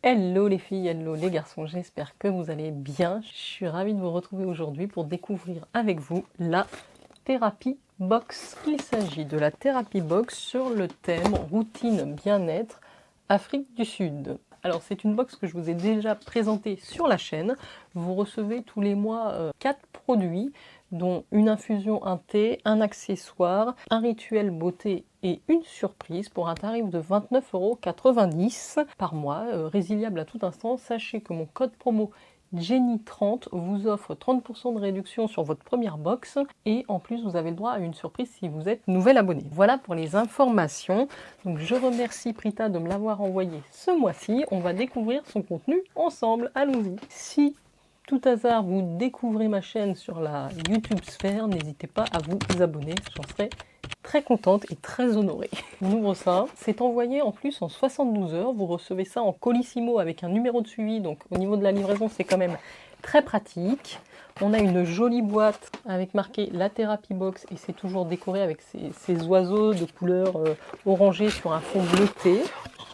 Hello les filles, hello les garçons, j'espère que vous allez bien. Je suis ravie de vous retrouver aujourd'hui pour découvrir avec vous la Thérapie Box. Il s'agit de la Thérapie Box sur le thème routine bien-être Afrique du Sud. Alors c'est une box que je vous ai déjà présentée sur la chaîne. Vous recevez tous les mois 4 produits, dont une infusion, un thé, un accessoire, un rituel beauté et une surprise pour un tarif de 29,90 € par mois, résiliable à tout instant. Sachez que mon code promo Jenny30 vous offre 30% de réduction sur votre première box et en plus vous avez le droit à une surprise si vous êtes nouvel abonné. Voilà pour les informations. Donc je remercie Prita de me l'avoir envoyé ce mois-ci. On va découvrir son contenu ensemble. Allons-y. Si tout hasard vous découvrez ma chaîne sur la YouTube sphère, n'hésitez pas à vous abonner, j'en serai très contente et très honorée. On ouvre ça, c'est envoyé en plus en 72 heures, vous recevez ça en colissimo avec un numéro de suivi, donc au niveau de la livraison c'est quand même très pratique. On a une jolie boîte avec marqué la Thérapie Box et c'est toujours décoré avec ces oiseaux de couleur orangée sur un fond bleuté.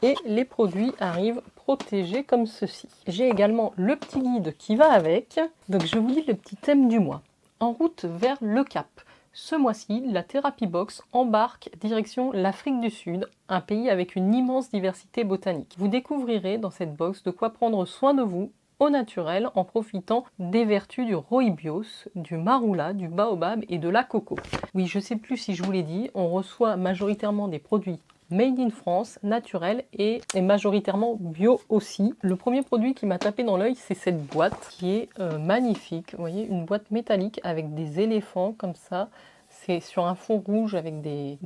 Et les produits arrivent protégés comme ceci. J'ai également le petit guide qui va avec. Donc je vous lis le petit thème du mois. En route vers le Cap. Ce mois-ci, la Thérapie Box embarque direction l'Afrique du Sud, un pays avec une immense diversité botanique. Vous découvrirez dans cette box de quoi prendre soin de vous au naturel en profitant des vertus du rooibos, du marula, du baobab et de la coco. Oui, je ne sais plus si je vous l'ai dit, on reçoit majoritairement des produits Made in France, naturel et majoritairement bio aussi. Le premier produit qui m'a tapé dans l'œil, c'est cette boîte qui est magnifique. Vous voyez, une boîte métallique avec des éléphants comme ça. C'est sur un fond rouge avec des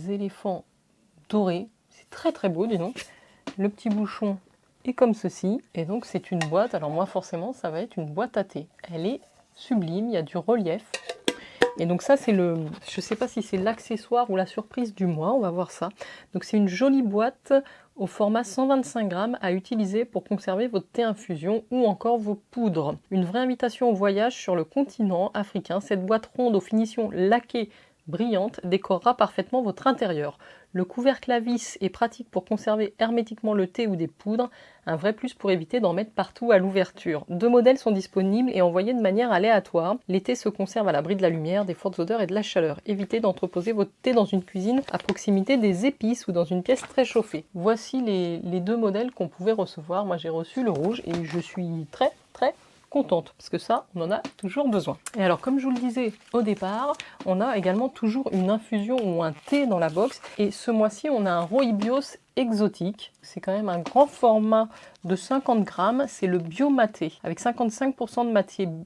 éléphants dorés. C'est très très beau, dis donc. Le petit bouchon est comme ceci. Et donc c'est une boîte, alors moi forcément ça va être une boîte à thé. Elle est sublime, il y a du relief. Et donc ça c'est le, je sais pas si c'est l'accessoire ou la surprise du mois, on va voir ça. Donc c'est une jolie boîte au format 125 grammes à utiliser pour conserver votre thé infusion ou encore vos poudres. Une vraie invitation au voyage sur le continent africain. Cette boîte ronde aux finitions laquées brillante décorera parfaitement votre intérieur. Le couvercle à vis est pratique pour conserver hermétiquement le thé ou des poudres, un vrai plus pour éviter d'en mettre partout à l'ouverture. 2 modèles sont disponibles et envoyés de manière aléatoire. Les thés se conservent à l'abri de la lumière, des fortes odeurs et de la chaleur. Évitez d'entreposer votre thé dans une cuisine à proximité des épices ou dans une pièce très chauffée. Voici les 2 modèles qu'on pouvait recevoir. Moi j'ai reçu le rouge et je suis très contente, parce que ça, on en a toujours besoin. Et alors, comme je vous le disais au départ, on a également toujours une infusion ou un thé dans la box, et ce mois-ci, on a un rooibos exotique. C'est quand même un grand format de 50 grammes, c'est le bio maté, avec 55%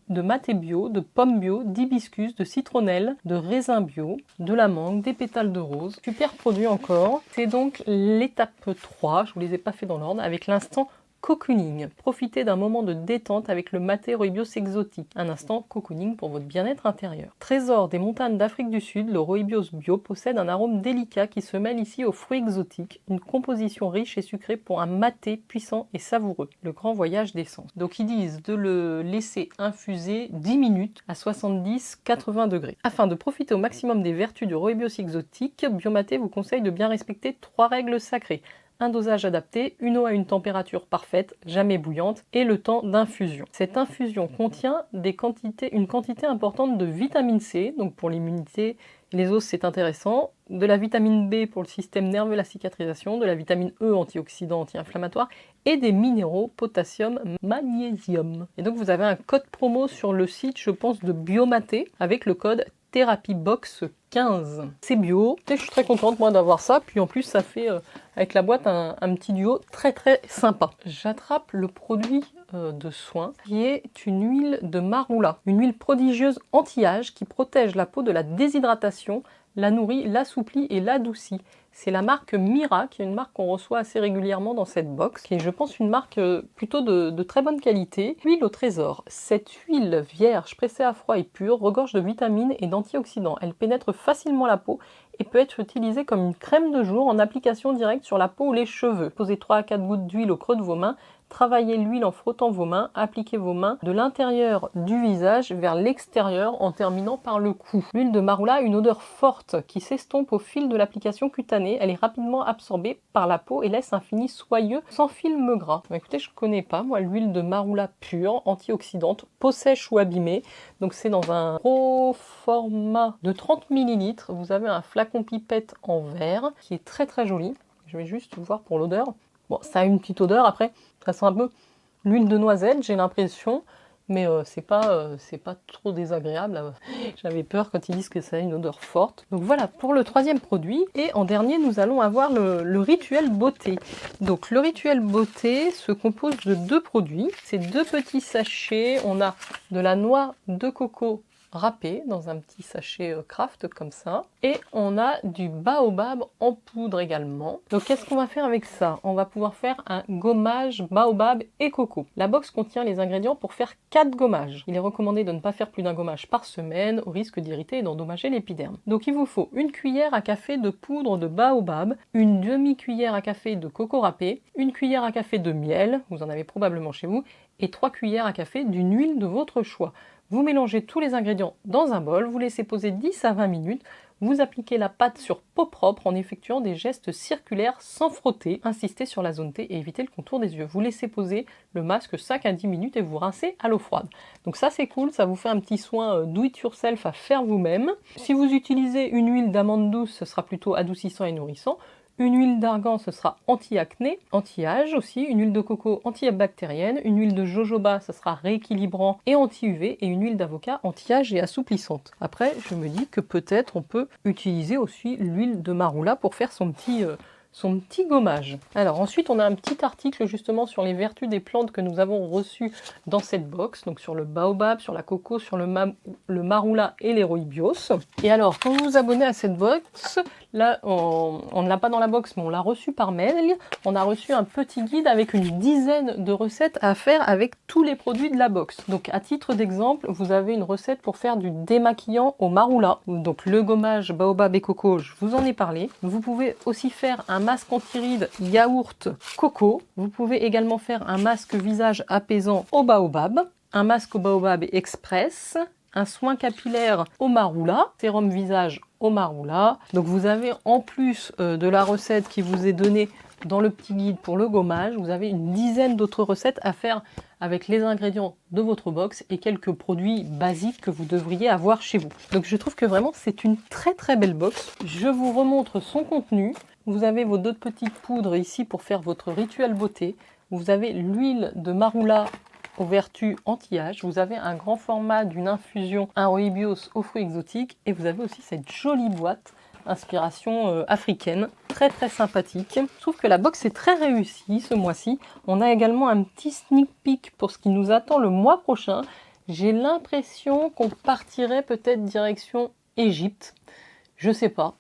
de maté bio, de pommes bio, d'hibiscus, de citronnelle, de raisin bio, de la mangue, des pétales de rose. Super produit encore. C'est donc l'étape 3, je vous les ai pas fait dans l'ordre, avec l'instant cocooning. Profitez d'un moment de détente avec le maté rooibos exotique. Un instant cocooning pour votre bien-être intérieur. Trésor des montagnes d'Afrique du Sud, le rooibos bio possède un arôme délicat qui se mêle ici aux fruits exotiques. Une composition riche et sucrée pour un maté puissant et savoureux. Le grand voyage d'essence. Donc ils disent de le laisser infuser 10 minutes à 70-80 degrés. Afin de profiter au maximum des vertus du rooibos exotique, Biomaté vous conseille de bien respecter 3 règles sacrées. Un dosage adapté, une eau à une température parfaite, jamais bouillante, et le temps d'infusion. Cette infusion contient une quantité importante de vitamine C, donc pour l'immunité, les os c'est intéressant, de la vitamine B pour le système nerveux et la cicatrisation, de la vitamine E antioxydant, anti-inflammatoire, et des minéraux, potassium, magnésium. Et donc vous avez un code promo sur le site, je pense, de Biomaté, avec le code Thérapie Box 15. C'est bio, et je suis très contente moi d'avoir ça, puis en plus ça fait avec la boîte un petit duo très sympa. J'attrape le produit de soin qui est une huile de marula, une huile prodigieuse anti-âge qui protège la peau de la déshydratation, la nourrit, l'assouplit et l'adoucit. C'est la marque Mira, qui est une marque qu'on reçoit assez régulièrement dans cette box, qui est, je pense, une marque plutôt de très bonne qualité. Huile au trésor. Cette huile vierge, pressée à froid et pure, regorge de vitamines et d'antioxydants. Elle pénètre facilement la peau et peut être utilisé comme une crème de jour en application directe sur la peau ou les cheveux. Posez 3 à 4 gouttes d'huile au creux de vos mains. Travaillez l'huile en frottant vos mains, appliquez vos mains de l'intérieur du visage vers l'extérieur en terminant par le cou. L'huile de marula a une odeur forte qui s'estompe au fil de l'application cutanée. Elle est rapidement absorbée par la peau et laisse un fini soyeux sans film gras. Écoutez, je connais pas moi l'huile de marula pure, antioxydante, peau sèche ou abîmée. Donc c'est dans un gros format de 30 ml. Vous avez un flacon pipette en verre qui est très très joli. Je vais juste voir pour l'odeur. Bon, ça a une petite odeur, après, ça sent un peu l'huile de noisette, j'ai l'impression, mais c'est pas trop désagréable. J'avais peur quand ils disent que ça a une odeur forte. Donc voilà pour le troisième produit. Et en dernier, nous allons avoir le rituel beauté. Donc le rituel beauté se compose de 2 produits. C'est 2 petits sachets. On a de la noix de coco râpé dans un petit sachet craft comme ça, et on a du baobab en poudre également. Donc qu'est-ce qu'on va faire avec ça? On va pouvoir faire un gommage baobab et coco. La box contient les ingrédients pour faire 4 gommages. Il est recommandé de ne pas faire plus d'un gommage par semaine au risque d'irriter et d'endommager l'épiderme. Donc il vous faut une cuillère à café de poudre de baobab, une demi-cuillère à café de coco râpé, une cuillère à café de miel, vous en avez probablement chez vous, et 3 cuillères à café d'une huile de votre choix. Vous mélangez tous les ingrédients dans un bol, vous laissez poser 10 à 20 minutes, vous appliquez la pâte sur peau propre en effectuant des gestes circulaires sans frotter, insistez sur la zone T et évitez le contour des yeux. Vous laissez poser le masque 5 à 10 minutes et vous rincez à l'eau froide. Donc ça c'est cool, ça vous fait un petit soin do it yourself à faire vous-même. Si vous utilisez une huile d'amande douce, ce sera plutôt adoucissant et nourrissant. Une huile d'argan, ce sera anti-acné, anti-âge aussi. Une huile de coco antibactérienne. Une huile de jojoba, ce sera rééquilibrant et anti-UV. Et une huile d'avocat anti-âge et assouplissante. Après, je me dis que peut-être on peut utiliser aussi l'huile de marula pour faire son petit gommage. Alors ensuite on a un petit article justement sur les vertus des plantes que nous avons reçues dans cette box, donc sur le baobab, sur la coco, sur le marula et les rooibos. Et alors quand vous vous abonnez à cette box, là on ne l'a pas dans la box mais on l'a reçu par mail, on a reçu un petit guide avec une dizaine de recettes à faire avec tous les produits de la box. Donc à titre d'exemple, vous avez une recette pour faire du démaquillant au marula, donc le gommage baobab et coco, je vous en ai parlé. Vous pouvez aussi faire un masque anti-rides yaourt coco. Vous pouvez également faire un masque visage apaisant au baobab, un masque au baobab express, un soin capillaire au marula, sérum visage au marula. Donc vous avez en plus de la recette qui vous est donnée dans le petit guide pour le gommage, vous avez une dizaine d'autres recettes à faire avec les ingrédients de votre box et quelques produits basiques que vous devriez avoir chez vous. Donc je trouve que vraiment c'est une très très belle box. Je vous remontre son contenu. Vous avez vos 2 petites poudres ici pour faire votre rituel beauté. Vous avez l'huile de marula aux vertus anti-âge. Vous avez un grand format d'une infusion, un rooibos aux fruits exotiques. Et vous avez aussi cette jolie boîte, inspiration africaine, très très sympathique. Je trouve que la box est très réussie ce mois-ci. On a également un petit sneak peek pour ce qui nous attend le mois prochain. J'ai l'impression qu'on partirait peut-être direction Égypte. Je sais pas.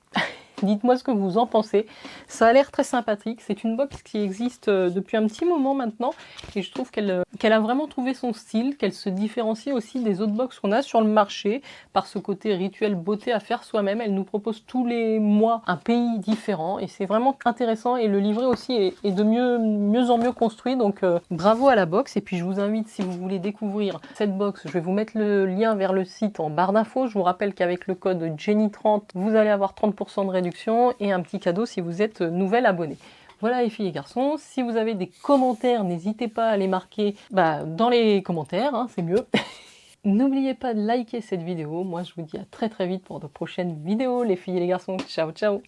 Dites-moi ce que vous en pensez. Ça a l'air très sympathique. C'est une box qui existe depuis un petit moment maintenant et je trouve qu'elle a vraiment trouvé son style, qu'elle se différencie aussi des autres box qu'on a sur le marché par ce côté rituel beauté à faire soi-même. Elle nous propose tous les mois un pays différent et c'est vraiment intéressant et le livret aussi est de mieux en mieux construit. Donc bravo à la box et puis je vous invite, si vous voulez découvrir cette box, je vais vous mettre le lien vers le site en barre d'infos. Je vous rappelle qu'avec le code Jenny30, vous allez avoir 30% de réduction et un petit cadeau si vous êtes nouvel abonné. Voilà les filles et garçons, si vous avez des commentaires, n'hésitez pas à les marquer dans les commentaires, hein, c'est mieux. N'oubliez pas de liker cette vidéo, moi je vous dis à très très vite pour de prochaines vidéos les filles et les garçons, ciao ciao.